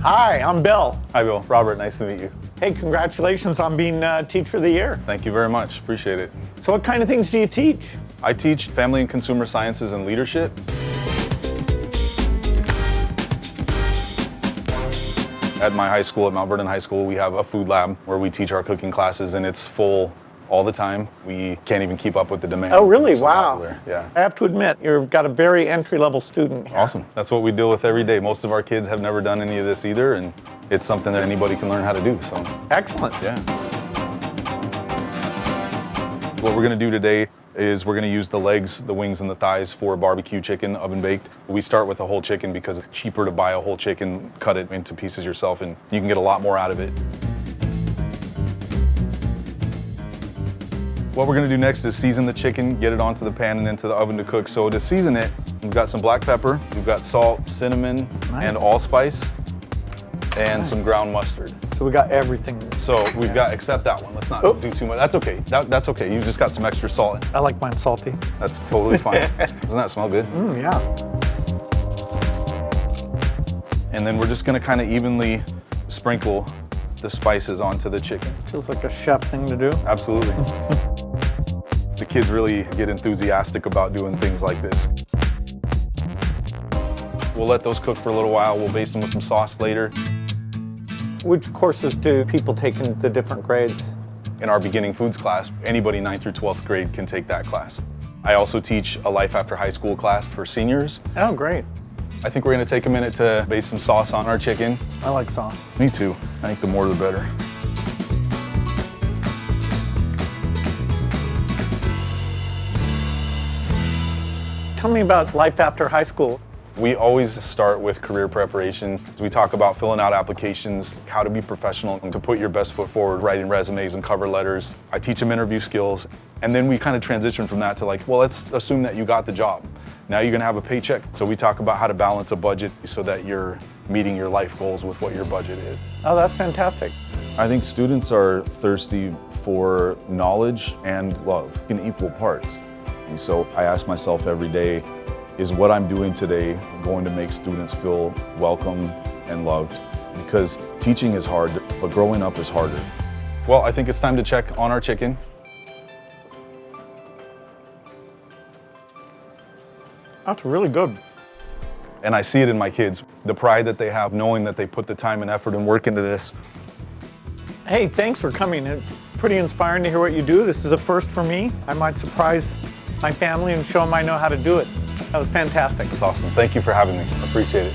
Hi, I'm Bill. Hi, Bill. Robert, nice to meet you. Hey, congratulations on being Teacher of the Year. Thank you very much. Appreciate it. So what kind of things do you teach? I teach family and consumer sciences and leadership. At my high school, at Mount Vernon High School, we have a food lab where we teach our cooking classes, and it's full all the time. We can't even keep up with the demand. Oh, really? It's so Wow. popular. Yeah. I have to admit, you've got a very entry-level student here. Awesome. That's what we deal with every day. Most of our kids have never done any of this either, and it's something that anybody can learn how to do. So, Excellent. yeah. What we're going to do today is we're going to use the legs, the wings, and the thighs for barbecue chicken, oven baked. We start with a whole chicken because it's cheaper to buy a whole chicken, cut it into pieces yourself, and you can get a lot more out of it. What we're going to do next is season the chicken, get it onto the pan and into the oven to cook. So to season it, we've got some black pepper, we've got salt, cinnamon, and allspice, and some ground mustard. So we got everything. So we've got, except that one. Let's not do too much. That's okay. That's okay. You just got some extra salt in. I like mine salty. That's totally fine. Doesn't that smell good? Yeah. And then we're just going to kind of evenly sprinkle the spices onto the chicken. Feels like a chef thing to do. Absolutely. The kids really get enthusiastic about doing things like this. We'll let those cook for a little while. We'll baste them with some sauce later. Which courses do people take in the different grades? In our beginning foods class, anybody 9th through 12th grade can take that class. I also teach a life after high school class for seniors. Oh, great. I think we're going to take a minute to baste some sauce on our chicken. I like sauce. Me too. I think the more the better. Tell me about life after high school. We always start with career preparation. We talk about filling out applications, how to be professional, and to put your best foot forward, writing resumes and cover letters. I teach them interview skills, and then we kind of transition from that to like, well, let's assume that you got the job. Now you're gonna have a paycheck. So we talk about how to balance a budget so that you're meeting your life goals with what your budget is. Oh, that's fantastic. I think students are thirsty for knowledge and love in equal parts. And so I ask myself every day, is what I'm doing today going to make students feel welcomed and loved? Because teaching is hard, but growing up is harder. Well, I think it's time to check on our chicken. That's really good. And I see it in my kids, the pride that they have knowing that they put the time and effort and work into this. Hey, thanks for coming. It's pretty inspiring to hear what you do. This is a first for me. I might surprise my family and show them I know how to do it. That was fantastic. It's awesome. Thank you for having me. Appreciate it.